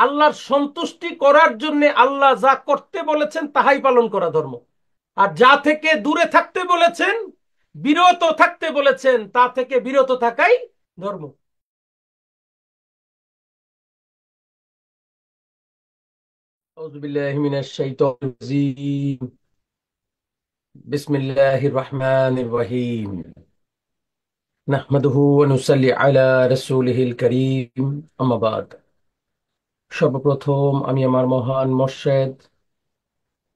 আল্লাহর সন্তুষ্টি করার জন্য আল্লাহ যা করতে বলেছেন তাহাই পালন করা ধর্ম। আর যা থেকে দূরে থাকতে বলেছেন, বিরত থাকতে বলেছেন, তা থেকে বিরত থাকাই ধর্ম। আউযু বিল্লাহি মিনাশ শাইতানির রাজিম। বিসমিল্লাহির রহমানির রহিম। নাহমাদুহু ওয়া নুসাল্লি আলা রাসূলিহিল কারীম। আম্মা বাদ। সর্বপ্রথম আমি আমার মহান মোর্শেদ,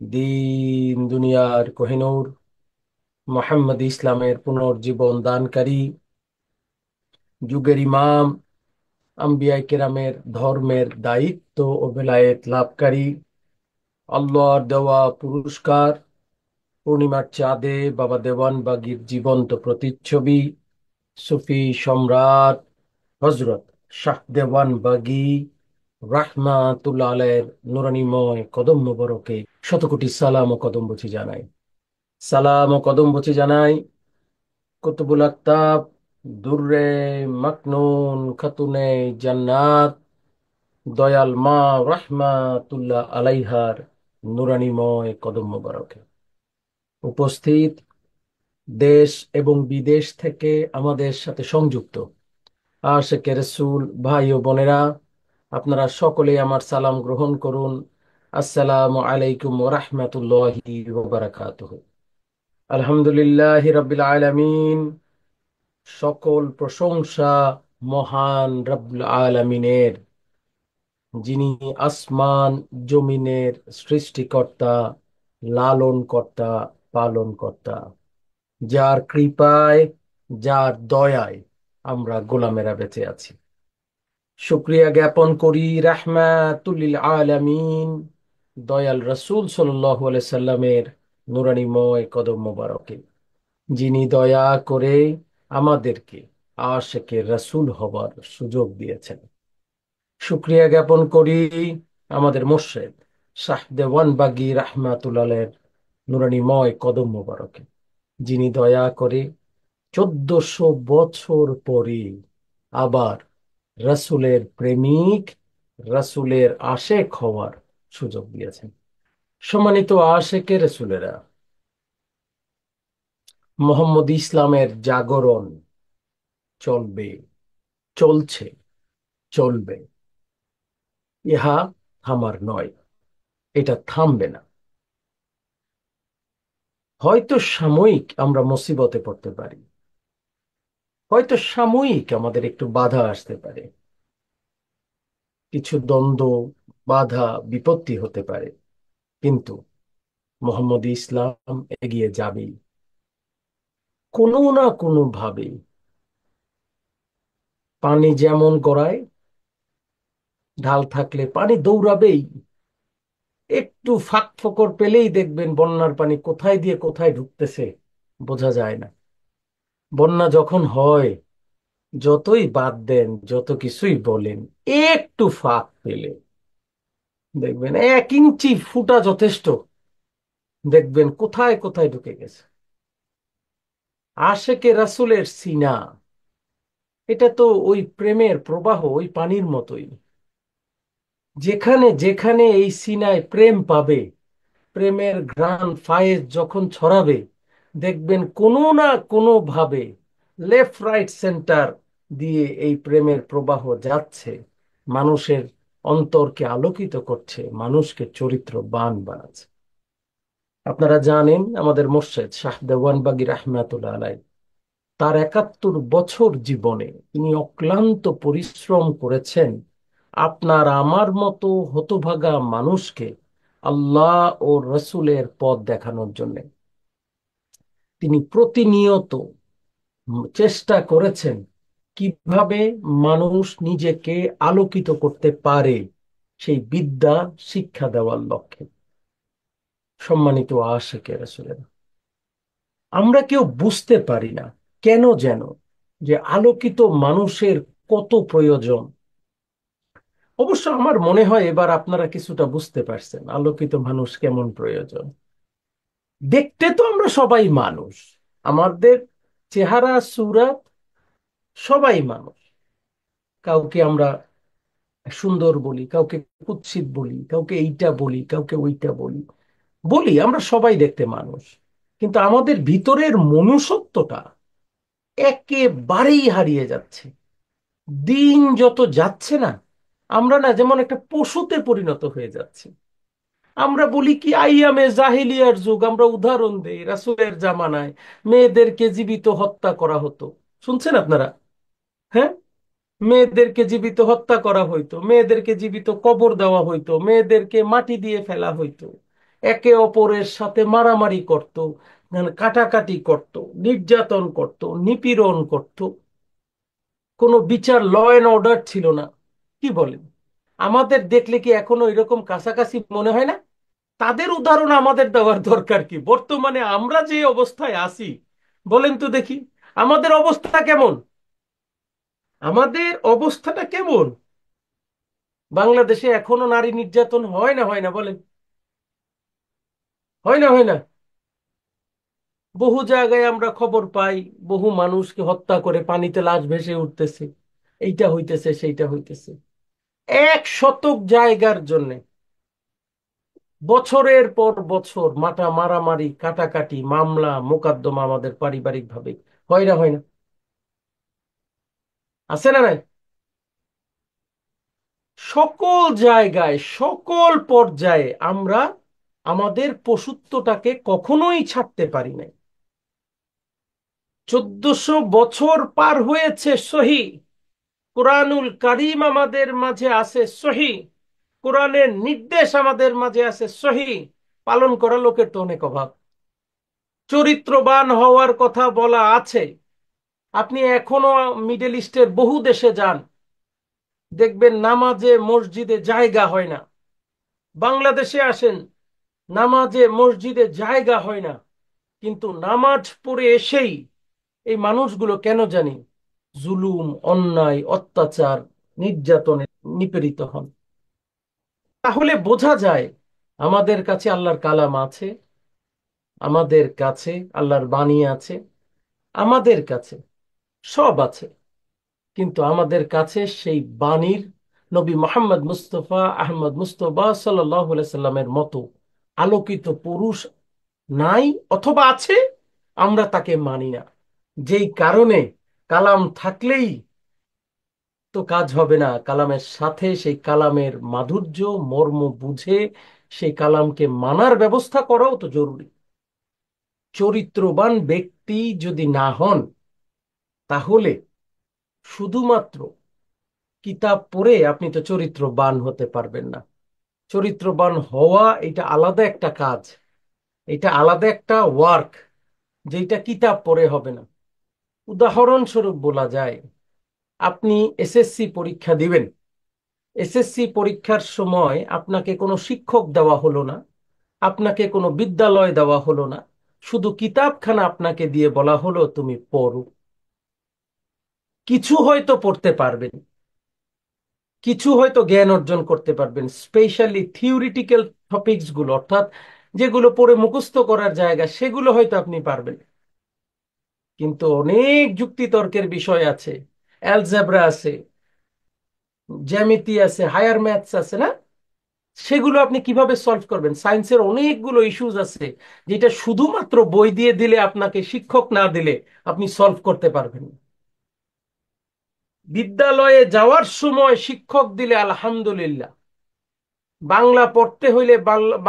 দিন দুনিয়ার কোহিনূর মুহাম্মদ ইসলামের পুনর্জীবন দানকারী, যুগের ইমাম, আম্বিয়া কেরামের ধর্মের দায়িত্ব ও বেলায়েত লাভকারী, আল্লাহর দেওয়া পুরস্কার, পূর্ণিমার চাঁদে বাবা দেওয়ানবাগীর জীবন্ত প্রতিচ্ছবি, সুফি সম্রাট হজরত শাহ দেওয়ানবাগী রাহমাতুল্লাহ আলাইহির নুরানিময় কদম মোবারকে শতকোটি সালাম ও কদম বুছি জানাই। সালাম ও কদম বুছি জানাই কুতুবুল আকতাব, দুররে মাকনুন, খাতুনে জান্নাত, দয়াল মা রাহমাতুল্লাহ আলাইহার নুরানিময় কদম মোবারকে। উপস্থিত দেশ এবং বিদেশ থেকে আমাদের সাথে সংযুক্ত আশিকে রাসূল ভাই ও বোনেরা, আপনারা সকলেই আমার সালাম গ্রহণ করুন। আসসালামু আলাইকুম ওয়া রাহমাতুল্লাহি ওয়া বারাকাতুহু। আলহামদুলিল্লাহি রাব্বিল আলামিন। সকল প্রশংসা মহান রব্বুল আলামিনের, যিনি আসমান জমিনের সৃষ্টিকর্তা, লালন কর্তা, পালন কর্তা, যার কৃপায়, যার দয়ায় আমরা গোলামেরা বেঁচে আছি। শুকরিয়া জ্ঞাপন করি রাহমাতুল লিল আলামিন দয়াল রাসূল সাল্লাল্লাহু আলাইহি সাল্লামের নুরানিময় কদম মোবারকে, যিনি দয়া করে আমাদেরকে আশিকে রাসূল হবার সুযোগ দিয়েছেন। শুকরিয়া জ্ঞাপন করি আমাদের মুর্শেদ শাহ দেওয়ানবাগী রাহমাতুল্লাহ আলাইহির নুরানিময় কদম মোবারকে, যিনি দয়া করে 1400 বছর পরে আবার রাসূলের প্রেমিক, রাসূলের আশেক হওয়ার সুযোগ দিয়েছেন। সম্মানিত আশেকে রাসূলেরা, মোহাম্মদ ইসলামের জাগরণ চলবে, চলছে, চলবে। ইহা থামার নয়, এটা থামবে না। হয়তো সাময়িক আমরা মুসিবতে পড়তে পারি, হয়তো সাময়িক আমাদের একটু বাধা আসতে পারে, কিছু দ্বন্দ্ব, বাধা, বিপত্তি হতে পারে, কিন্তু মোহাম্মদ ইসলাম এগিয়ে যাবেই কোনো না কোনো ভাবে। পানি যেমন গড়ায়, ঢাল থাকলে পানি দৌড়াবেই। একটু ফাঁক ফোকর পেলেই দেখবেন বন্যার পানি কোথায় দিয়ে কোথায় ঢুকতেছে বোঝা যায় না। বন্যা যখন হয়, যতই বাদ দেন, যত কিছুই বলেন, একটু ফাঁক পেলে দেখবেন 1 ইঞ্চি ফুটা যথেষ্ট, দেখবেন কোথায় কোথায় ঢুকে গেছে। আশেকে রাসূলের সিনা, এটা তো ওই প্রেমের প্রবাহ, ওই পানির মতোই। যেখানে যেখানে এই সিনায় প্রেম পাবে, প্রেমের ঘ্রাণ ফায়েজ যখন ছড়াবে, দেখবেন কোনো না কোনো ভাবে লেফট রাইট সেন্টার দিয়ে এই প্রেমের প্রবাহ যাচ্ছে, মানুষের অন্তরকে আলোকিত করছে, মানুষকে চরিত্রবান বানাচ্ছে। আপনারা জানেন আমাদের মুর্শেদ শাহ দেওয়ানবাগী রাহমাতুল্লাহ আলাইহি, তার 71 বছর জীবনে তিনি অক্লান্ত পরিশ্রম করেছেন আপনার আমার মতো হতভাগা মানুষকে আল্লাহ ও রসুলের পথ দেখানোর জন্য। তিনি প্রতিনিয়ত চেষ্টা করেছেন কিভাবে মানুষ নিজেকে আলোকিত করতে পারে, সেই বিদ্যা শিক্ষা দেওয়ার লক্ষ্যে। সম্মানিত আশিকে রাসূলের, আমরা কেউ বুঝতে পারি না কেন যেন যে আলোকিত মানুষের কত প্রয়োজন। অবশ্য আমার মনে হয় এবার আপনারা কিছুটা বুঝতে পারছেন আলোকিত মানুষ কেমন প্রয়োজন। দেখতে তো আমরা সবাই মানুষ, আমাদের চেহারা সুরাত সবাই মানুষ, কাউকে আমরা সুন্দর বলি, কাউকে কুৎসিত বলি, কাউকে এইটা বলি, কাউকে ওইটা বলি। বলি, আমরা সবাই দেখতে মানুষ, কিন্তু আমাদের ভিতরের মনুষ্যত্বটা একেবারেই হারিয়ে যাচ্ছে। দিন যত যাচ্ছে না, আমরা না যেমন একটা পশুতে পরিণত হয়ে যাচ্ছি। আমরা বলি কি, আইয়ামে জাহিলিয়ার যুগ, আমরা উদাহরণ দেই রাসূলের জামানায় মেয়েদেরকে জীবিত হত্যা করা হতো। শুনছেন আপনারা? হ্যাঁ, মেয়েদেরকে জীবিত হত্যা করা হইতো, মেয়েদেরকে জীবিত কবর দেওয়া হইতো, মেয়েদেরকে মাটি দিয়ে ফেলা হইতো, একে অপরের সাথে মারামারি করত, কাটাকাটি করত, নির্যাতন করত, নিপীড়ন করত। কোনো বিচার, ল এন্ড অর্ডার ছিল না। কি বলেন? আমাদের দেখলে কি এখনো এরকম কাছাকাছি মনে হয় না? তাদের উদাহরণ আমাদের দেওয়ার দরকার কি? বর্তমানে আমরা যে অবস্থায় আছি, বলেন তো দেখি, আমাদের অবস্থা কেমন? আমাদের অবস্থাটা কেমন? বাংলাদেশে এখনো নারী নির্যাতন হয় না, হয় না বলেন? হয় না, হয় না? বহু জায়গায় আমরা খবর পাই, বহু মানুষকে হত্যা করে পানিতে লাশ ভেসে উঠতেছে, এইটা হইতেছে, সেইটা হইতেছে। 1 শতক জায়গার জন্য বছরের পর বছর মারামারি, কাটাকাটি, মামলা মোকদ্দমা আমাদের পারিবারিক ভাবে হয় না, হয় না? আছে না নাই? সকল জায়গায়, সকল পর্যায়ে আমরা আমাদের পশুত্বটাকে কখনোই ছাড়তে পারি নাই। 1400 বছর পার হয়েছে, সহি কোরআনুল কারীম আমাদের মাঝে আছে, সহি কোরআনের নির্দেশ আমাদের মাঝে আছে, সহি পালন করা লোকের তো অনেক অভাব। চরিত্রবান হওয়ার কথা বলা আছে। আপনি এখনো মিডল ইস্টের বহু দেশে যান, দেখবেন নামাজে মসজিদে জায়গা হয় না। বাংলাদেশে আসেন, নামাজে মসজিদে জায়গা হয় না। কিন্তু নামাজ পড়ে এসেই এই মানুষগুলো কেন জানি জুলুম, অন্যায়, অত্যাচার, নির্যাতনে নিপীড়িত হন। তাহলে বোঝা যায় আমাদের কাছে আল্লাহর কালাম আছে, আমাদের কাছে আল্লাহর বাণী আছে, আমাদের কাছে সব আছে। কিন্তু আমাদের কাছে সেই বাণীর নবী মোহাম্মদ মুস্তফা আহমদ মুস্তফা সাল্লাল্লাহু আলাইহি সাল্লামের মতো আলোকিত পুরুষ নাই, অথবা আছে, আমরা তাকে মানি না। যেই কারণে কালাম থাকলেই তো কাজ হবে না, কালামের সাথে সেই কালামের মাধুর্য, মর্ম বুঝে সেই কালামকে মানার ব্যবস্থা করাও তো জরুরি। চরিত্রবান ব্যক্তি যদি না হন, তাহলে শুধুমাত্র কিতাব পড়ে আপনি তো চরিত্রবান হতে পারবেন না। চরিত্রবান হওয়া এটা আলাদা একটা কাজ, এটা আলাদা একটা ওয়ার্ক, যেটা কিতাব পড়ে হবে না। উদাহরণস্বরূপ বলা যায়, আপনি এসএসসি পরীক্ষা দিবেন। এসএসসি পরীক্ষার সময় আপনাকে কোনো শিক্ষক দেওয়া হলো না, আপনাকে কোনো বিদ্যালয় দেওয়া হলো না, শুধু কিতাবখানা আপনাকে দিয়ে বলা হলো তুমি পড়ো। কিছু হয়তো পড়তে পারবেন, কিছু হয়তো জ্ঞান অর্জন করতে পারবেন, স্পেশালি থিওরিটিক্যাল টপিকস গুলো, অর্থাৎ যেগুলো পড়ে মুখস্থ করার জায়গা, সেগুলো হয়তো আপনি পারবেন। কিন্তু অনেক যুক্তিতর্কের বিষয় আছে, অ্যালজেব্রা আছে, জ্যামিতি আছে, হায়ার ম্যাথস আছে না? সেগুলো আপনি কিভাবে সলভ করবেন? সায়েন্সের অনেকগুলো ইস্যুজ আছে যেটা শুধুমাত্র বই দিয়ে দিলে, আপনাকে শিক্ষক না দিলে আপনি সলভ করতে পারবেন না। বিদ্যালয়ে যাওয়ার সময় শিক্ষক দিলে আলহামদুলিল্লাহ, বাংলা পড়তে হইলে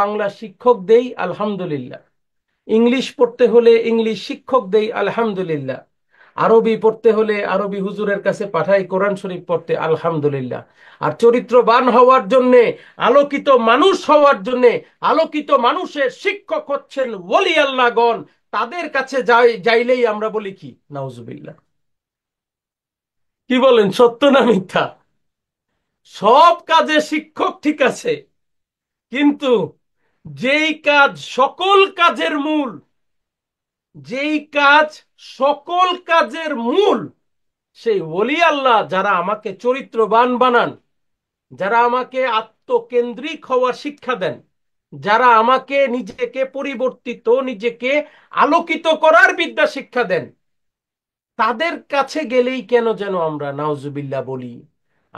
বাংলা শিক্ষক দেই আলহামদুলিল্লাহ, ইংলিশ পড়তে হলে ইংলিশ শিক্ষক দেই আলহামদুলিল্লাহ, আরবি পড়তে হলে আরবি হুজুরের কাছে পাঠাই কোরআন শরীফ পড়তে আলহামদুলিল্লাহ। আর চরিত্রবান হওয়ার জন্যে, আলোকিত মানুষ হওয়ার জন্যে, আলোকিত মানুষের শিক্ষক হচ্ছেন ওলি আল্লাহগণ। তাদের কাছে যাইলেই আমরা বলি কি, নাউজুবিল্লাহ। কি বলেন, সত্য না মিথ্যা? সব কাজে শিক্ষক ঠিক আছে, কিন্তু যেই কাজ সকল কাজের মূল, যেই কাজ সকল কাজের মূল, সেই ওলি আল্লাহ যারা আমাকে চরিত্রবান বানান, যারা আমাকে আত্মকেন্দ্রিক হওয়ার শিক্ষা দেন, যারা আমাকে নিজেকে পরিবর্তিত, নিজেকে আলোকিত করার বিদ্যা শিক্ষা দেন, তাদের কাছে গেলেই কেন যেন আমরা নাউজুবিল্লাহ বলি,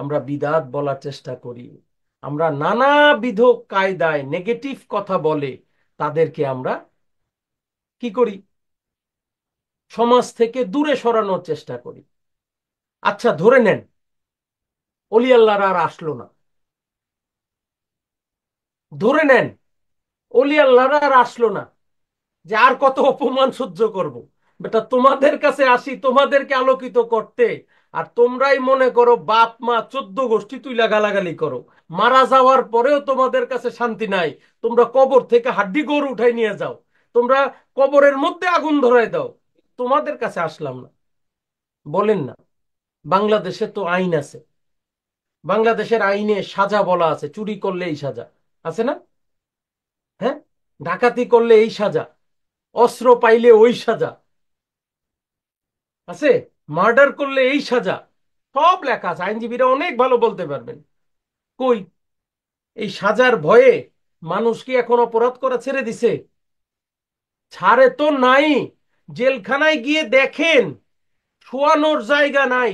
আমরা বিদাত বলার চেষ্টা করি, আমরা নানাবিধ কায়দায় নেগেটিভ কথা বলে তাদেরকে আমরা কি করি, সমাজ থেকে দূরে সরানোর চেষ্টা করি। আচ্ছা ধরে নেন অলি আল্লাহর আর আসলো না, ধরে নেন অলি আল্লাহর আর আসলো না, যে আর কত অপমান সহ্য করব, বেটা তোমাদের কাছে আসি তোমাদেরকে আলোকিত করতে, আর তোমরাই মনে করো বাপ মা 14 গোষ্ঠী তুইলা গালাগালি করো, মারা যাওয়ার পরেও তোমাদের কাছে শান্তি নাই, তোমরা কবর থেকে হাড্ডি গরু উঠাই নিয়ে যাও, তোমরা কবরের মধ্যে আগুন ধরায় দাও, তোমাদের কাছে আসলাম না। বলেন না, বাংলাদেশে তো আইন আছে, বাংলাদেশের আইনে সাজা বলা আছে, চুরি করলে এই সাজা আছে না? হ্যাঁ, ডাকাতি করলে এই সাজা, অস্ত্র পাইলে ওই সাজা আছে, মার্ডার করলে এই সাজা, সব লেখা আছে, আইনজীবীরা অনেক ভালো বলতে পারবেন। কই, এই সাজার ভয়ে মানুষ কি এখন অপরাধ করা ছেড়ে দিছে? ছাড়ে তো নাই। জেলখানায় গিয়ে দেখেন শোয়ানোর জায়গা নাই,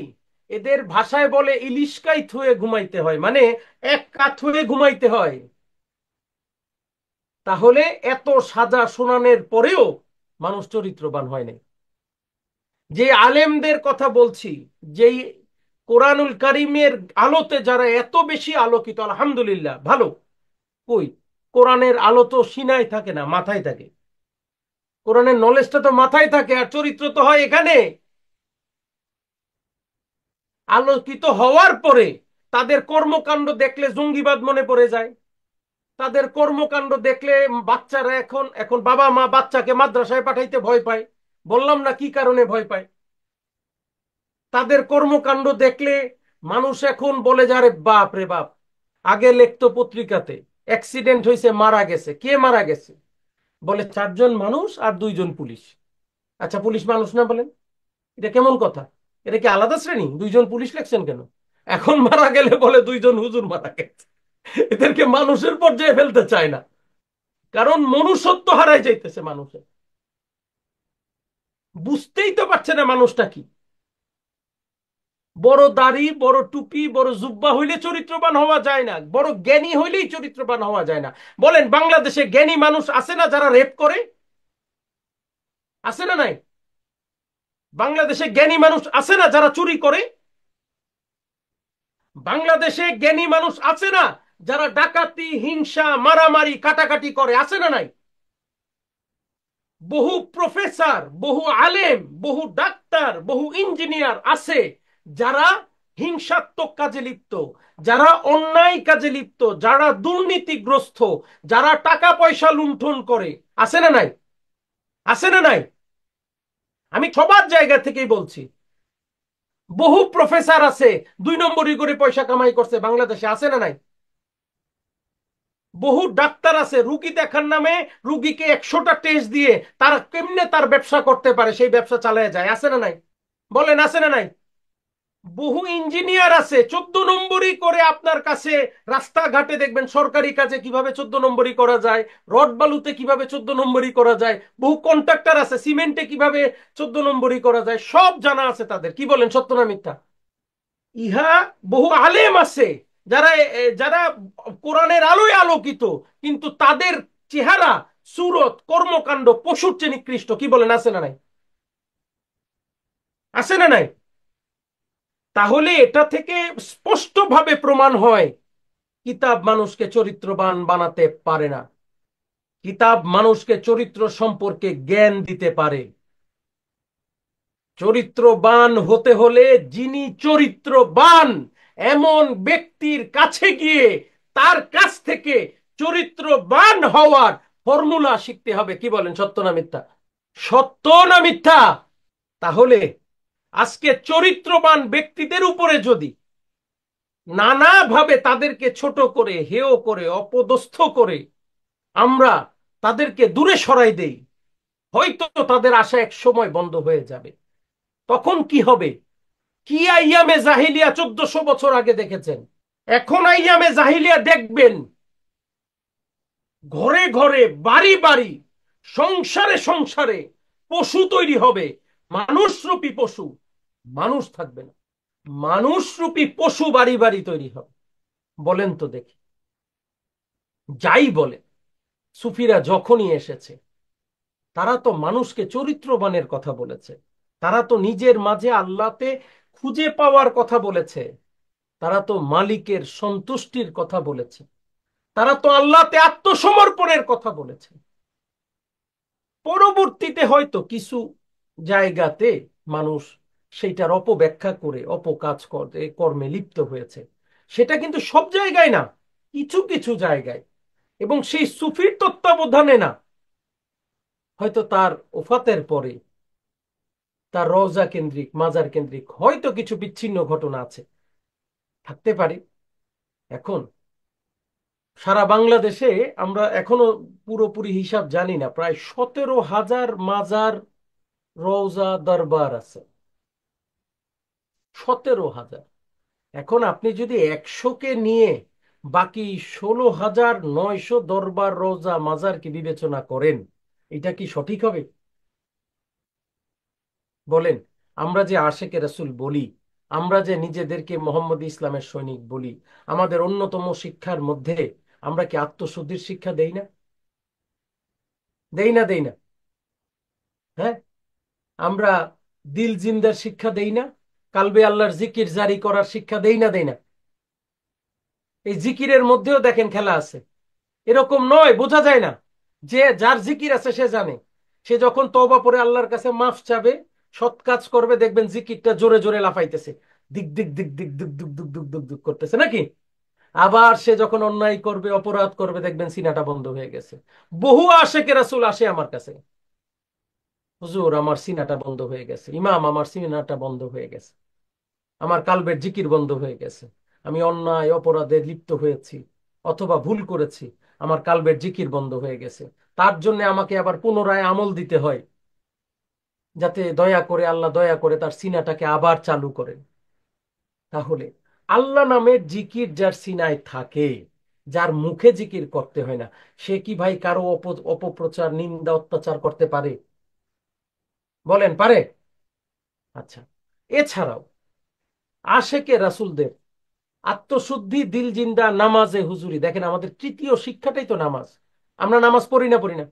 এদের ভাষায় বলে ইলিশকাই থুয়ে ঘুমাইতে হয়, মানে এক কাত হয়ে ঘুমাইতে হয়। তাহলে এত সাজা শোনানোর পরেও মানুষ চরিত্রবান হয় নাই। যে আলেমদের কথা বলছি, যেই কোরআনুল কারিমের আলোতে যারা এত বেশি আলোকিত, আলহামদুলিল্লাহ ভালো। কই, কোরআনের আলো তো সিনায় থাকে না, মাথায় থাকে। কোরআনের নলেজটা তো মাথায় থাকে, আর চরিত্র তো হয় এখানে। আলোকিত হওয়ার পরে তাদের কর্মকাণ্ড দেখলে জঙ্গিবাদ মনে পড়ে যায়, তাদের কর্মকাণ্ড দেখলে বাচ্চারা এখন এখন বাবা মা বাচ্চাকে মাদ্রাসায় পাঠাইতে ভয় পায়। বললাম না কি কারণে ভয় পায়। তাদের কর্মকাণ্ড দেখলে মানুষ এখন বলে যে আরে বাপ রে বাপ, আগে লিখতো পত্রিকাতে অ্যাক্সিডেন্ট হয়েছে মারা গেছে, কে মারা গেছে, বলে 4 জন মানুষ আর 2 জন পুলিশ। আচ্ছা পুলিশ মানুষ না বলেন, এটা কেমন কথা? এটা কি আলাদা শ্রেণী? 2 জন পুলিশ লেখছেন কেন? এখন মারা গেলে বলে 2 জন হুজুর মারা গেছে। এদেরকে মানুষের পর্যায়ে ফেলতে চায় না, কারণ মনুষ্যত্ব হারাই যাইতেছে মানুষের। বুঝতেই তো পারছে না মানুষটা কি। বড় দাড়ি, বড় টুপি, বড় জুব্বা হইলে চরিত্রবান হওয়া যায় না, বড় জ্ঞানী হইলেই চরিত্রবান হওয়া যায় না। বলেন বাংলাদেশে জ্ঞানী মানুষ আছে না যারা রেপ করে? আছে না নাই? বাংলাদেশে জ্ঞানী মানুষ আছে না যারা চুরি করে? বাংলাদেশে জ্ঞানী মানুষ আছে না যারা ডাকাতি, হিংসা, মারামারি, কাটাকাটি করে? আছে না নাই? বহু প্রফেসর, বহু আলেম, বহু ডাক্তার, বহু ইঞ্জিনিয়ার আছে যারা হিংসাত্মক কাজে লিপ্ত, যারা অন্যায় কাজে লিপ্ত, যারা দুর্নীতিগ্রস্ত, যারা টাকা পয়সা লুণ্ঠন করে। আছে না নাই? আছে না নাই? আমি সবার জায়গা থেকেই বলছি। বহু প্রফেসর আছে 2 নম্বরই করে পয়সা কামাই করছে বাংলাদেশে। আছে না নাই? বহু ডাক্তার আছে রুগী দেখার নামে রুগীকে 100টা টেস্ট দিয়ে তারা কেমনে তার ব্যবসা করতে পারে সেই ব্যবসা চালায় যায়। আছে না নাই? বলেন আছে না নাই? বহু ইঞ্জিনিয়ার আছে 14 নম্বরই করে আপনার কাছে রাস্তাঘাটে দেখবেন সরকারি কাজে কিভাবে 14 নম্বরই করা যায়, রড বালুতে কিভাবে 14 নম্বরই করা যায়, বহু কন্ট্রাক্টর আছে সিমেন্টে কিভাবে 14 নম্বরই করা যায়, সব জানা আছে তাদের। কি বলেন, সত্য না মিথ্যা? ইহা বহু আলেম আছে যারা যারা কোরআনের আলোয় আলোকিত, কিন্তু তাদের চেহারা, সুরত, কর্মকাণ্ড পশুর চেয়ে নিকৃষ্ট। কি বলেন, আছে না নাই? আছে না নাই? তাহলে এটা থেকে স্পষ্টভাবে প্রমাণ হয় কিতাব মানুষকে চরিত্রবান বানাতে পারে না। কিতাব মানুষকে চরিত্র সম্পর্কে জ্ঞান দিতে পারে। চরিত্রবান হতে হলে যিনি চরিত্রবান এমন ব্যক্তির কাছে গিয়ে তার কাছ থেকে চরিত্রবান হওয়ার ফর্মুলা শিখতে হবে। কি বলেন, সত্য না মিথ্যা? সত্য না মিথ্যা? তাহলে আজকে চরিত্রবান ব্যক্তিদের উপরে যদি নানাভাবে তাদেরকে ছোট করে, হেয় করে, অপদস্থ করে আমরা তাদেরকে দূরে সরাই দেই, হয়তো তাদের আশা এক সময় বন্ধ হয়ে যাবে। তখন কি হবে? কি আইয়ামে জাহিলিয়া 1400 বছর আগে দেখেছেন, এখন আইয়ামে জাহিলিয়া দেখবেন। ঘরে ঘরে, বাড়ি বাড়ি, সংসারে সংসারে পশু তৈরি হবে, মানুষরূপী পশু। মানুষ থাকবে না। মানুষরূপী পশু বাড়ি বাড়ি তৈরি হবে? বলেন তো দেখি। যাই বলে, সুফিরা যখনই এসেছে, তারা তো মানুষকে চরিত্রবানের কথা বলেছে। তারা তো নিজের মাঝে আল্লাহতে খুঁজে পাওয়ার কথা বলেছে। তারা তো মালিকের সন্তুষ্টির কথা বলেছে। তারা তো আল্লাহতে আত্মসমর্পণের কথা বলেছে। পরবর্তীতে হয়তো কিছু জায়গাতে মানুষ সেইটার অপব্যাখ্যা করে অপকাজ করে কর্মে লিপ্ত হয়েছে। সেটা কিন্তু সব জায়গায় না, কিছু কিছু জায়গায়। এবং সেই সুফির তত্ত্বাবধানে না, হয়তো তার ওফাতের পরে তার রওজা কেন্দ্রিক মাজার কেন্দ্রিক হয়তো কিছু বিচ্ছিন্ন ঘটনা আছে, থাকতে পারে। এখন সারা বাংলাদেশে আমরা এখনো পুরোপুরি হিসাব জানি না, প্রায় 17,000 মাজার রওজা দরবার আছে। 17,000। এখন আপনি যদি 100কে নিয়ে বাকি 16,900 দরবার রওজা মাজারকে বিবেচনা করেন, এটা কি সঠিক হবে? বলেন। আমরা যে আশেকে রাসূল বলি, আমরা যে নিজেদেরকে মোহাম্মদ ইসলামের সৈনিক বলি, আমাদের অন্যতম শিক্ষার মধ্যে আমরা কি আত্মশুদ্ধির শিক্ষা দেই না? দেই না, দেই না? হ্যাঁ। আমরা দিল জিন্দার শিক্ষা দেই না? কালবে আল্লাহর জিকির জারি করার শিক্ষা দেই না, দেই না? এই জিকিরের মধ্যেও দেখেন খেলা আছে। এরকম নয়, বোঝা যায় না। যে যার জিকির আছে সে জানে। সে যখন তওবা পরে আল্লাহর কাছে মাফ চাবে, সৎ কাজ করবে, দেখবেন জিকিরটা জোরে জোরে লাফাইতেছে, দিক দিক দিক দিক দুক দুক দুক দুক দুক দুক করতেছে নাকি। আবার সে যখন অন্যায় করবে অপরাধ করবে, দেখবেন সিনাটা বন্ধ হয়ে গেছে। বহু আশেকে রাসূল আসে আমার কাছে, হুজুর আমার সিনাটা বন্ধ হয়ে গেছে, ইমাম আমার সিনাটা বন্ধ হয়ে গেছে, আমার কালবের জিকির বন্ধ হয়ে গেছে, আমি অন্যায় অপরাধে লিপ্ত হয়েছি অথবা ভুল করেছি, আমার কালবের জিকির বন্ধ হয়ে গেছে। তার জন্য আমাকে আবার পুনরায় আমল দিতে হয়, যাতে দয়া করে আল্লাহ দয়া করে তার সিনাটাকে আবার চালু করেন। তাহলে আল্লাহ নামের জিকির যার সিনায় থাকে, যার মুখে জিকির করতে হয় না, সে কি ভাই কারো অপপ্রচার নিন্দা অত্যাচার করতে পারে? বলেন, পারে? আচ্ছা। এছাড়াও আশেকে রাসূলদের আত্মশুদ্ধি দিল জিন্দা নামাজে হুজুরি, দেখেন আমাদের তৃতীয় শিক্ষাটাই তো নামাজ। আমরা নামাজ পড়ি না, পড়ি না?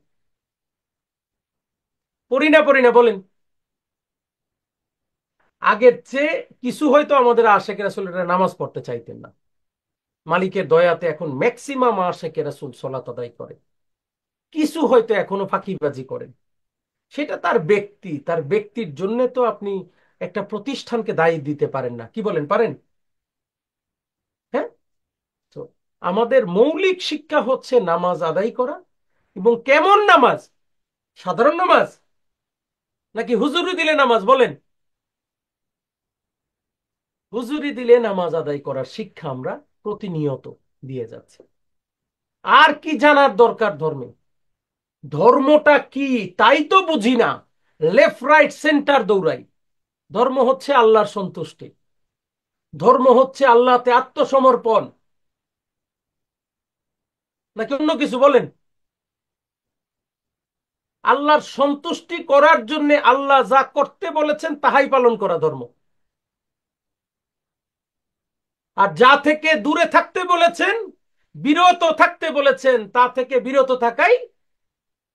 পড়ি না, পড়ি না? বলেন। আগের চেয়ে কিছু হয়তো আমাদের আশেকের রাসূলেরা নামাজ পড়তে চাইতেন না। মালিকের দয়াতে এখন ম্যাক্সিমাম আশেকের রাসূল সালাত আদায় করে। কিছু হয়তো এখনো ফাঁকিবাজি করেন। সেটা তার ব্যক্তি, তার ব্যক্তির জন্য তো আপনি একটা প্রতিষ্ঠানকে দায়ী দিতে পারেন না, কি বলেন, পারেন? হ্যাঁ। তো আমাদের মৌলিক শিক্ষা হচ্ছে নামাজ আদায় করা। এবং কেমন নামাজ? সাধারণ নামাজ নাকি হুজুরি দিলে নামাজ? বলেন। হুজুরি দিলে নামাজ আদায় করার শিক্ষা আমরা প্রতিনিয়ত দিয়ে যাচ্ছি। আর কি জানার দরকার ধর্মে? ধর্মটা কি তাই তো বুঝি না, লেফট রাইট সেন্টার দৌড়াই। ধর্ম হচ্ছে আল্লাহর সন্তুষ্টি, ধর্ম হচ্ছে আল্লাহতে আত্মসমর্পণ, নাকি অন্য কিছু? বলেন। আল্লাহর সন্তুষ্টি করার জন্য আল্লাহ যা করতে বলেছেন তাহাই পালন করা ধর্ম। আর যা থেকে দূরে থাকতে বলেছেন, বিরত থাকতে বলেছেন, তা থেকে বিরত থাকাই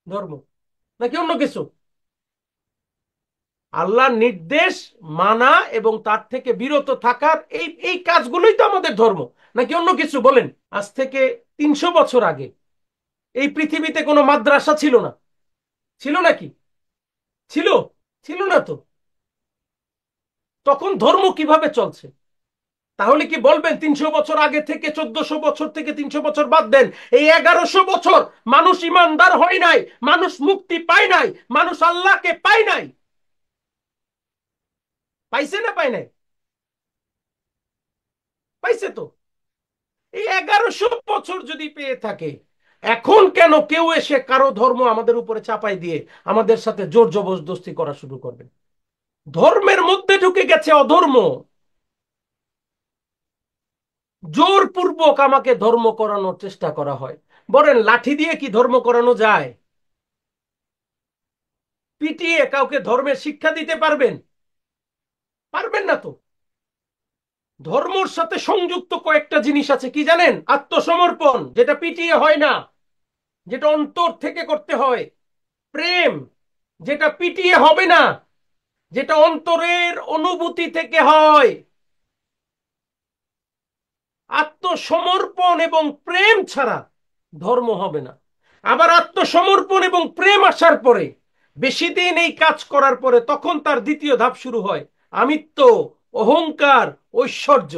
ধর্ম, নাকি অন্য কিছু? আল্লাহর নির্দেশ মানা এবং তার থেকে বিরত থাকার এই এই কাজগুলোই তো আমাদের ধর্ম, নাকি অন্য কিছু? বলেন। আজ থেকে 300 বছর আগে এই পৃথিবীতে কোনো মাদ্রাসা ছিল না, ছিল নাকি? ছিল? ছিল না তো। তখন ধর্ম কিভাবে চলছে? তাহলে কি বলবেন 300 বছর আগে থেকে, 1400 বছর থেকে 300 বছর বাদ দেন, এই 1100 বছর মানুষ ইমানদার হয় নাই, মানুষ মুক্তি পায় নাই, মানুষ আল্লাহকে পায় নাই? পাইছে না পায় নাই? পাইছে তো। এই 1100 বছর যদি পেয়ে থাকে, এখন কেন কেউ এসে কারো ধর্ম আমাদের উপরে চাপাই দিয়ে আমাদের সাথে জোর জবরদস্তি করা শুরু করবে? ধর্মের মধ্যে ঢুকে গেছে অধর্ম। জোরপূর্বক আমাকে ধর্ম করানোর চেষ্টা করা হয়। বলেন, লাঠি দিয়ে কি ধর্ম করানো যায়? পিটিয়ে কাউকে ধর্মের শিক্ষা দিতে পারবেন? পারবেন না তো। ধর্মর সাথে সংযুক্ত কয়েকটা জিনিস আছে, কি জানেন? আত্মসমর্পণ, যেটা পিটিয়ে হয় না, যেটা অন্তর থেকে করতে হয়। প্রেম, যেটা পিটিয়ে হবে না, যেটা অন্তরের অনুভূতি থেকে হয়। আত্মসমর্পণ এবং প্রেম ছাড়া ধর্ম হবে না। আবার আত্মসমর্পণ এবং প্রেম আসার পরে, বেশি দিন এই কাজ করার পরে, তখন তার দ্বিতীয় ধাপ শুরু হয়, আমিত্ব, অহংকার, ঐশ্বর্য।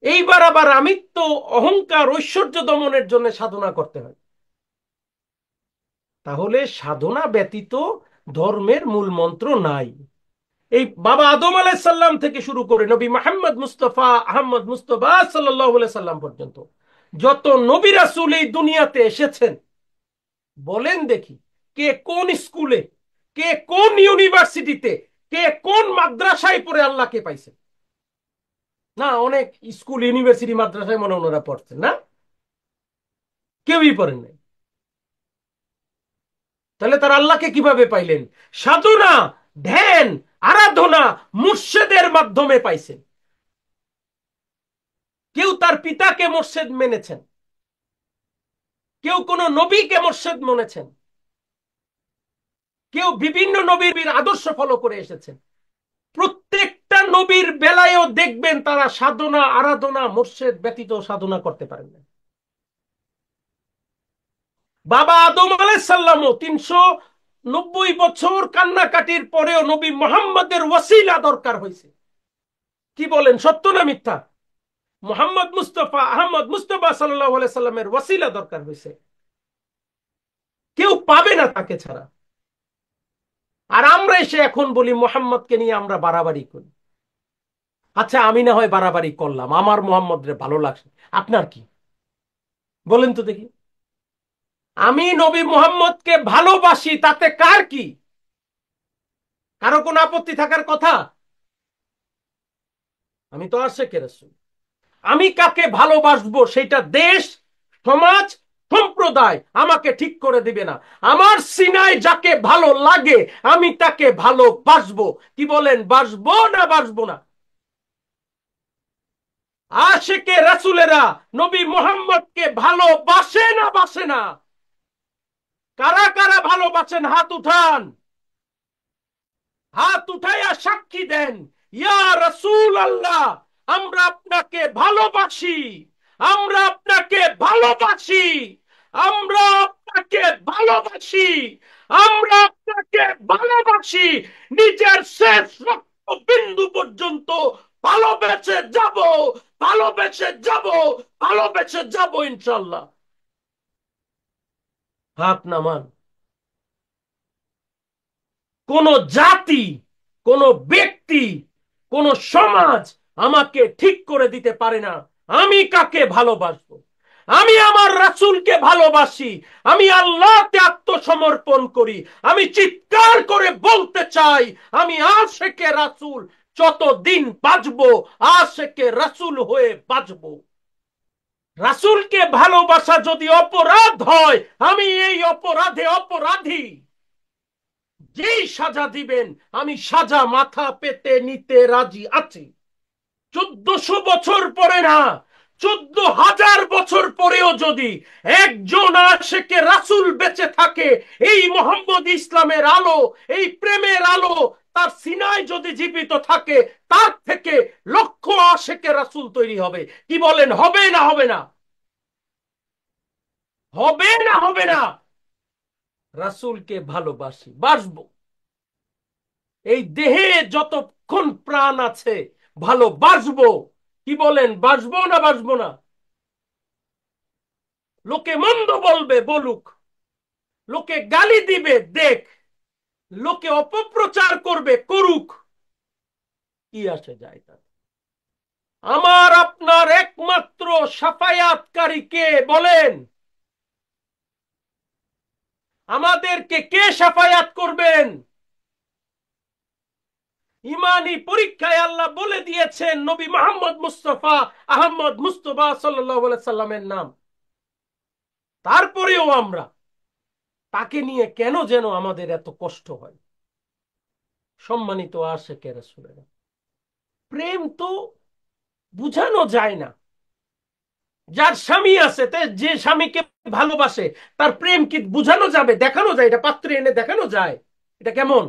এইবার আবার আমিত্ব, অহংকার, ঐশ্বর্য দমনের জন্য সাধনা করতে হয়। তাহলে সাধনা ব্যতীত ধর্মের মূল মন্ত্র নাই। এই বাবা আদম আলাইহিস সালাম থেকে শুরু করে নবী মুহাম্মদ মুস্তাফা আহমদ মুস্তফা সাল্লাল্লাহু আলাইহি সাল্লাম পর্যন্ত যত নবী রাসূল এই দুনিয়াতে এসেছেন, বলেন দেখি, কে কোন স্কুলে, কে কোন ইউনিভার্সিটিতে, কে কোন মাদ্রাসায় পড়ে আল্লাহকে পাইছেন? না, অনেক স্কুল, ইউনিভার্সিটি, মাদ্রাসায় মনে হয় ওনারা পড়ছেন না, কেউই পড়েন নাই। তাহলে তার আল্লাহকে কিভাবে পাইলেন? সাধনা, ধ্যান, আরাধনা, মুর্শেদের মাধ্যমে পাইছেন। কেউ তার পিতাকে মোর্শেদ মেনেছেন, কেউ কোন নবীকে মোর্শেদ মনেছেন, কেউ বিভিন্ন নবীর আদর্শ ফলো করে এসেছেন। প্রত্যেকটা নবীর বেলায়ও দেখবেন তারা সাধনা, আরাধনা, মোর্শেদ ব্যতীত সাধনা করতে পারেন না। বাবা আদম আলাইহিস সালামও 390 বছর কান্নাকাটির পরেও নবী মুহাম্মদের ওসিলা দরকার হয়েছে। কি বলেন, সত্য না মিথ্যা? মুহাম্মদ মুস্তফা আহমদ মুস্তফা সাল্লাল্লাহু আলাইহি সাল্লামের ওসিলা দরকার হয়েছে। কেউ পাবে না তাকে ছাড়া। আর আমরা এসে এখন বলি মুহাম্মদকে নিয়ে আমরা বাড়াবাড়ি করি। আচ্ছা, আমি না হয় বাড়াবাড়ি করলাম, আমার মুহাম্মদ রে ভালো লাগছে, আপনার কি? বলেন তো দেখি। আমি নবী মুহাম্মদকে ভালোবাসি, তাতে কার কি? কারো কোনো আপত্তি থাকার কথা? আমি তো আশিকে রাসূল। আমি কাকে ভালোবাসবো সেটা দেশ, সমাজ, সম্প্রদায় আমাকে ঠিক করে দিবে না। আমার সিনায় যাকে ভালো লাগে আমি তাকে ভালোবাসবো। কি বলেন, বাসবো না বাসবো না? আশিকে রাসূলেরা নবী মুহাম্মদকে ভালোবাসে না বাসে না? কারা কারা ভালোবাসেন হাত উঠান, হাত উঠাইয়া সাক্ষী দেন, ইয়া রাসূল আল্লাহ, আমরা আপনাকে ভালোবাসি, আমরা আপনাকে ভালোবাসি, আমরা আপনাকে ভালোবাসি, আমরা আপনাকে ভালোবাসি, নিজের শেষ রক্ত বিন্দু পর্যন্ত ভালোবেসে যাব, ভালোবেসে যাব, ভালোবেসে যাব ইনশাল্লাহ। হাত নামান। কোন জাতি, কোন ব্যক্তি, কোন সমাজ আমাকে ঠিক করে দিতে পারে না আমি কাকে ভালোবাসবো। আমি আমার রাসূলকে ভালোবাসি, আমি আল্লাহতে আত্মসমর্পণ করি। আমি চিৎকার করে বলতে চাই, আমি আশিকে রাসূল, যতদিন বাঁচবো আশিকে রাসূল হয়ে বাঁচবো। রাসূলকে ভালোবাসা যদি অপরাধ হয়, আমি এই অপরাধে অপরাধী। যেই সাজা দিবেন আমি সাজা মাথা পেতে নিতে রাজি আছি। 1400 বছর পরে না, 14,000 বছর পরেও যদি একজন আশিকে রাসূল বেঁচে থাকে, এই মোহাম্মদ ইসলামের আলো, এই প্রেমের আলো তার সিনায় যদি জীবিত থাকে, তার থেকে লক্ষ আশিকে রাসূল তৈরি হবে। কি বলেন, হবে না হবে না? হবে না হবে না? রাসূলকে ভালোবাসি, বাসবো। এই দেহে যতক্ষণ প্রাণ আছে ভালোবাসবো। কি বলেন, বাসবো না বাসবো না? লোকে মন্দ বলবে বলুক, লোকে গালি দিবে দেখ, লোকে অপপ্রচার করবে করুক, কি আসে যায় তার? আমার আপনার একমাত্র সাফায়াতকারী কে বলেন? আমাদেরকে কে সাফায়াত করবেন? ইমানি পরীক্ষায় আল্লাহ বলে দিয়েছেন নবী মুহাম্মদ মুস্তাফা আহমদ মুস্তফা সাল্লাল্লাহু আলাইহি সাল্লামের নাম। তারপরেও আমরা তাকে নিয়ে কেন যেন আমাদের এত কষ্ট হয়। সম্মানিত আশিকে রাসূলেরা, প্রেম তো বুঝানো যায় না। যার স্বামী আছে, যে স্বামীকে ভালোবাসে, তার প্রেম কি বুঝানো যাবে? দেখানো যায়? এটা পাত্রে এনে দেখানো যায়? এটা কেমন?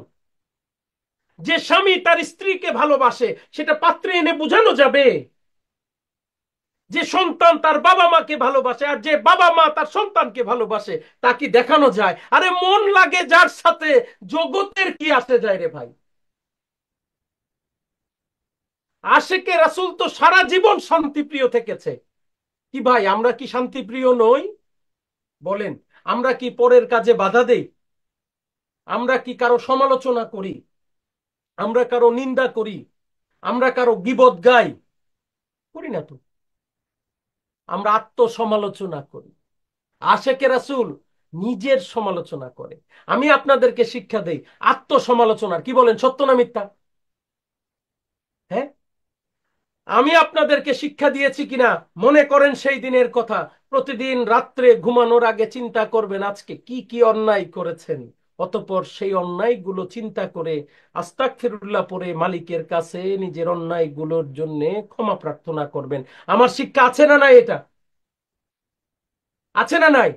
যে স্বামী তার স্ত্রীকে ভালোবাসে, সেটা পাত্রে এনে বুঝানো যাবে? যে সন্তান তার বাবা মাকে ভালোবাসে, আর যে বাবা মা তার সন্তানকে ভালোবাসে, তা কি দেখানো যায়? আরে মন লাগে যার সাথে, জগতের কি আসে যায় রে ভাই? আশেকে রাসূল তো সারা জীবন শান্তিপ্রিয় থেকেছে। কি ভাই, আমরা কি শান্তিপ্রিয় নই? বলেন। আমরা কি পরের কাজে বাধা দেই? আমরা কি কারো সমালোচনা করি? আমরা কারো নিন্দা করি? আমরা কারো গীবত গাই? করি না তো। আমরা আত্মসমালোচনা করি। আশেকে রাসূল নিজের সমালোচনা করে। আমি আপনাদেরকে শিক্ষা দেই আত্মসমালোচনার। কি বলেন, সত্য না মিথ্যা? হ্যাঁ, আমি আপনাদেরকে শিক্ষা দিয়েছি কিনা মনে করেন সেই দিনের কথা। প্রতিদিন রাত্রে ঘুমানোর আগে চিন্তা করবেন আজকে কি কি অন্যায় করেছেন। অতঃপর সেই অন্যায়গুলো চিন্তা করে আস্তাগফিরুল্লাহ পড়ে মালিকের কাছে নিজের অন্যায়গুলোর জন্য ক্ষমা প্রার্থনা করবেন। আমার শিক্ষা আছে না নাই? এটা আছে না নাই?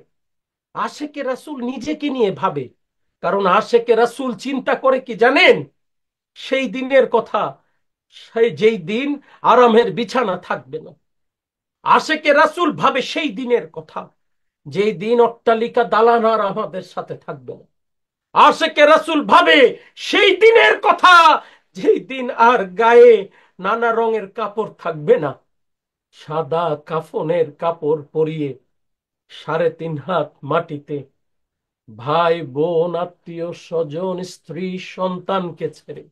আশেকে রাসূল নিজেকে নিয়ে ভাবে। কারণ আশেকে রাসূল চিন্তা করে কি জানেন? সেই দিনের কথা, সেই যেই দিন আরামের বিছানা থাকবে না। আশেকে রাসূল ভাবে সেই দিনের কথা, যেই দিন অট্টালিকা দালান আর আমাদের সাথে থাকবে না। আশেকে রাসূল ভাবে সেই দিনের কথা, যেই দিন আর গায়ে নানা রঙের কাপড় থাকবে না। সাদা কাফনের কাপড় পরিয়ে 3.5 হাত মাটিতে, ভাই বোন আত্মীয় স্বজন স্ত্রী সন্তানকে ছেড়ে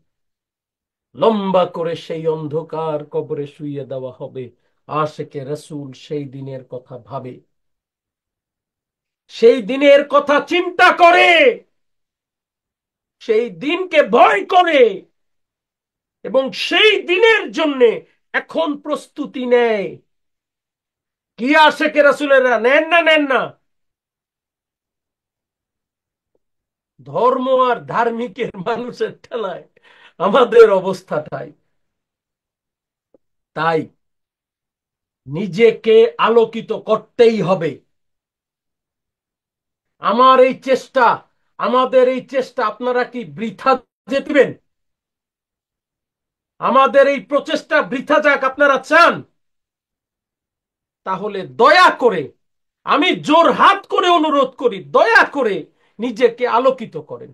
লম্বা করে সেই অন্ধকার কবরে শুইয়ে দেওয়া হবে। আশেকে রাসূল সেই দিনের কথা ভাবে, সেই দিনের কথা চিন্তা করে, সেই দিনকে ভয় করে, এবং সেই দিনের জন্য এখন প্রস্তুতি নেয়। কি আশেকে রাসূলেরা নেন না নেন না? ধর্ম আর ধার্মিকের মানুষের ঠেলায় আমাদের অবস্থাটাই তাই। নিজেকে আলোকিত করতেই হবে। আমার এই চেষ্টা, আমাদের এই চেষ্টা আপনারা কি বৃথা যেতেন? আমাদের এই প্রচেষ্টা বৃথা যাক আপনারা চান? তাহলে দয়া করে, আমি জোর হাত করে অনুরোধ করি, দয়া করে নিজেকে আলোকিত করেন।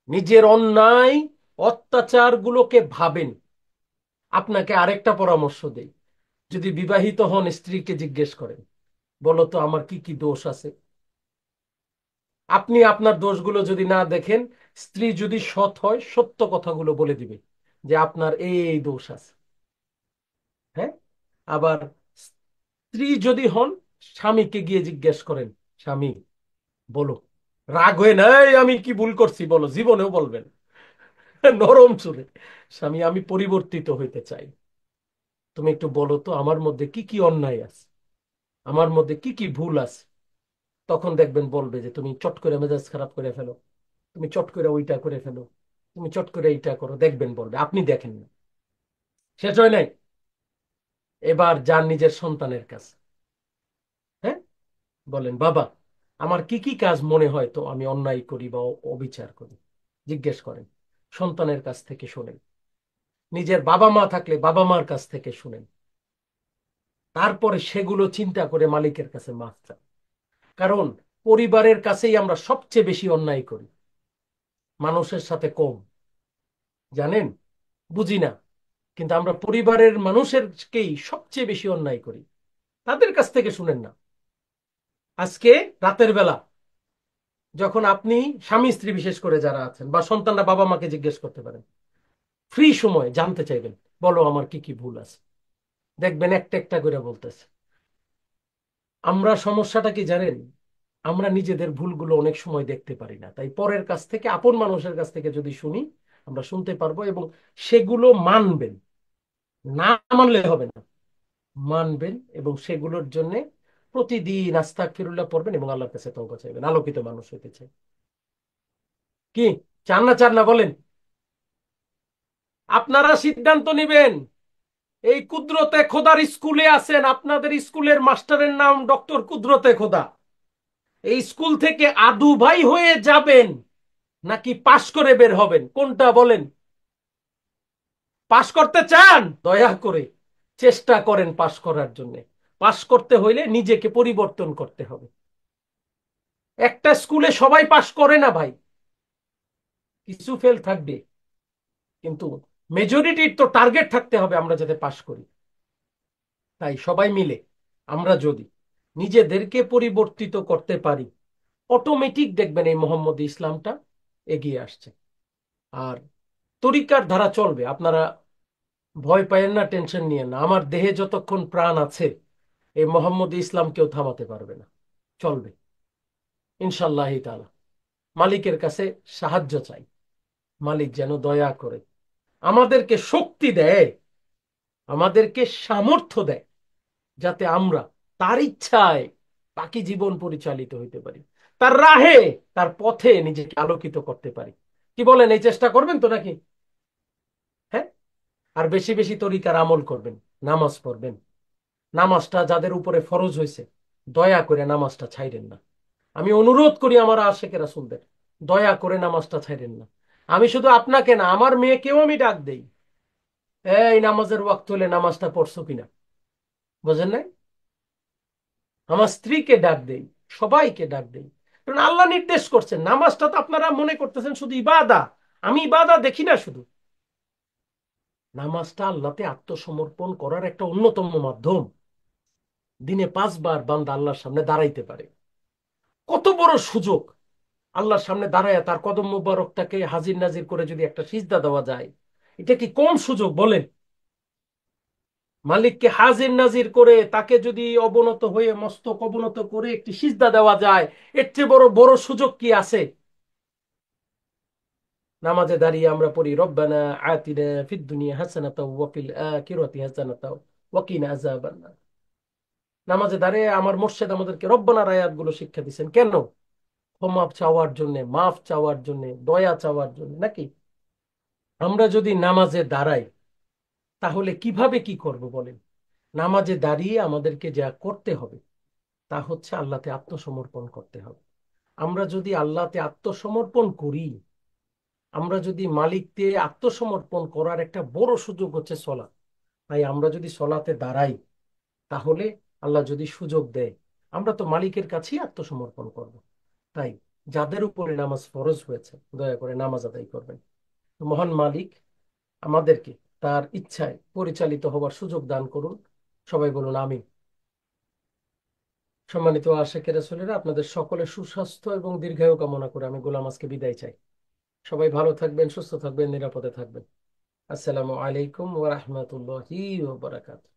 নিজের অন্যায় অত্যাচার গুলোকে ভাবেন। আপনাকে আরেকটা পরামর্শ দেই। যদি বিবাহিত হন, স্ত্রীকে জিজ্ঞেস করেন, বলো তো আমার কি কি দোষ আছে। আপনি আপনার দোষগুলো যদি না দেখেন, স্ত্রী যদি সৎ হয় সত্য কথাগুলো বলে দিবে যে আপনার এই এই দোষ আছে। হ্যাঁ, আবার স্ত্রী যদি হন, স্বামীকে গিয়ে জিজ্ঞেস করেন, স্বামী বলো, রাগ হয়ে নাই আমি কি ভুল করছি বলো, জীবনেও বলবেন নরম সুরে, স্বামী আমি পরিবর্তিত হইতে চাই, তুমি একটু বলো তো আমার মধ্যে কি কি অন্যায় আছে, আমার মধ্যে কি কি ভুল আছে। তখন দেখবেন বলবে যে তুমি চট করে মেজাজ খারাপ করে ফেলো, তুমি চট করে ওইটা করে ফেলো, তুমি চট করে এইটা করো। দেখবেন বলবে, আপনি দেখেন না। শেষ হয় নাই? এবার যান নিজের সন্তানের কাছে। হ্যাঁ, বলেন বাবা, আমার কি কি কাজ মনে হয় তো আমি অন্যায় করি বা অবিচার করি, জিজ্ঞেস করেন। সন্তানের কাছ থেকে শুনেন। নিজের বাবা মা থাকলে বাবা মার কাছ থেকে শুনেন। তারপরে সেগুলো চিন্তা করে মালিকের কাছে মাফ চান। কারণ পরিবারের কাছেই আমরা সবচেয়ে বেশি অন্যায় করি, মানুষের সাথে কম। জানেন, বুঝি না, কিন্তু আমরা পরিবারের মানুষেরকেই সবচেয়ে বেশি অন্যায় করি। তাদের কাছ থেকে শুনেন না। আজকে রাতের বেলা যখন আপনি স্বামী স্ত্রী বিশেষ করে যারা আছেন, বা সন্তানরা বাবা মাকে জিজ্ঞেস করতে পারেন, ফ্রি সময় জানতে চাইবেন, বলো আমার কি কি ভুল আছে। দেখবেন একটা একটা করে বলতেছে। আমরা সমস্যাটা কি জানেন? আমরা নিজেদের ভুলগুলো অনেক সময় দেখতে পারি না, তাই পরের কাছ থেকে, আপন মানুষের কাছ থেকে যদি শুনি, আমরা শুনতে পারবো এবং সেগুলো মানবেন। না মানলে হবে না, মানবেন এবং সেগুলোর জন্য প্রতিদিন আস্তাগফিরুল্লাহ পড়বেন এবং আল্লাহর কাছে তওবা চাইবেন। আলোকিত মানুষ হইতে চাই। কি চান না চান না বলেন? আপনারা সিদ্ধান্ত নেবেন। এই কুদরতে খোদার স্কুলে আছেন, আপনাদের স্কুলের মাস্টারের নাম ডক্টর কুদরতে খোদা। এই স্কুল থেকে আদু ভাই হয়ে যাবেন নাকি পাশ করে বের হবেন, কোনটা বলেন? পাশ করতে চান, দয়া করে চেষ্টা করেন পাশ করার জন্য। পাশ করতে হইলে নিজেকে পরিবর্তন করতে হবে। একটা স্কুলে সবাই পাশ করে না ভাই, কিছু ফেল থাকবে, কিন্তু মেজরিটির তো টার্গেট থাকতে হবে আমরা যাতে পাশ করি। তাই সবাই মিলে আমরা যদি নিজেদেরকে পরিবর্তিত করতে পারি, অটোমেটিক দেখবেন এই মোহাম্মদ ইসলামটা এগিয়ে আসছে। আর তরিকার ধারা চলবে, আপনারা ভয় পায়েন না, টেনশন নিয়েন না। আমার দেহে যতক্ষণ প্রাণ আছে এই মোহাম্মদ ইসলাম কেউ থামাতে পারবে না, চলবে ইনশাল্লাহ তাআলা। মালিকের কাছে সাহায্য চাই, মালিক যেন দয়া করে আমাদেরকে শক্তি দেয়, আমাদেরকে সামর্থ্য দেয়, যাতে আমরা তার ইচ্ছায় বাকি জীবন পরিচালিত হইতে পারি, তার রাহে, তার পথে নিজেকে আলোকিত করতে পারি। কি বলেন, এই চেষ্টা করবেন তো নাকি? হ্যাঁ। আর বেশি বেশি তরিকার আমল করবেন, নামাজ পড়বেন। নামাজটা যাদের উপরে ফরজ হয়েছে, দয়া করে নামাজটা ছাইরেন না। আমি অনুরোধ করি আমার আশেকের রাসূলদের, দয়া করে নামাজটা ছাইরেন না। আমি শুধু আপনাকে না, আমার মেয়েকেও আমি ডাক দেই, এই নামাজের ওয়াক্ত হলে নামাজটা পড়ছো কিনা, বুঝেন নাই? আমার স্ত্রীকে ডাক দেই, সবাইকে ডাক দেই। কারণ আল্লাহ নির্দেশ করছেন, নামাজটা তো আপনারা মনে করতেছেন শুধু ইবাদা, আমি ইবাদা দেখি না শুধু। নামাজটা আল্লাহতে আত্মসমর্পণ করার একটা অন্যতম মাধ্যম। দিনে 5 বার বান্দা আল্লাহর সামনে দাঁড়াইতে পারে, কত বড় সুযোগ! আল্লাহর সামনে দাঁড়ায় তার কদম মুবারকটাকে হাজির নাজির করে যদি একটা সিজদা দেওয়া যায়, এটা কি কম সুযোগ বলেন? মালিককে হাজির নাজির করে তাকে যদি অবনত হয়ে মস্তক অবনত করে একটি সিজদা দেওয়া যায়, এর চেয়ে বড় বড় সুযোগ কি আছে? নামাজে দাঁড়িয়ে আমরা পড়ি, রব্বানা আতিনা ফিদ দুনিয়া হাসানাতাও ওয়া ফিল আখিরাতি হাসানাতাও ওয়া কিনা আযাবান নার। নামাজে দাঁড়িয়ে আমার মোর্শেদ আমাদেরকে রব্বানার আয়াতগুলো শিক্ষা দিচ্ছেন কেন? ক্ষমা চাওয়ার জন্য, মাফ চাওয়ার জন্য, দয়া চাওয়ার জন্য, নাকি? আমরা যদি নামাজে দাঁড়াই, তাহলে কিভাবে কি করব বলেন? নামাজে দাঁড়িয়ে আমাদেরকে যা করতে হবে তা হচ্ছে আল্লাহতে আত্মসমর্পণ করতে হবে। আমরা যদি আল্লাহতে আত্মসমর্পণ করি, আমরা যদি মালিককে আত্মসমর্পণ করার একটা বড় সুযোগ হচ্ছে সলাৎ। তাই আমরা যদি সলাতে দাঁড়াই, তাহলে আল্লাহ যদি সুযোগ দেয়, আমরা তো মালিকের কাছেই আত্মসমর্পণ করব। তাই যাদের উপরে নামাজ ফরজ হয়েছে, দয়া করে নামাজ আদায় করবেন। মহান মালিক আমাদেরকে তার ইচ্ছায় পরিচালিত হবার সুযোগ দান করুন। সবাই বলুন আমিন। সম্মানিত আশিক রাসূলেরা, আপনাদের সকলের সুস্বাস্থ্য এবং দীর্ঘায়ু কামনা করে আমি গোলাম আজকে বিদায় চাই। সবাই ভালো থাকবেন, সুস্থ থাকবেন, নিরাপদে থাকবেন। আসসালামু আলাইকুম ওয়া রাহমাতুল্লাহি ওয়া বারাকাতুহু।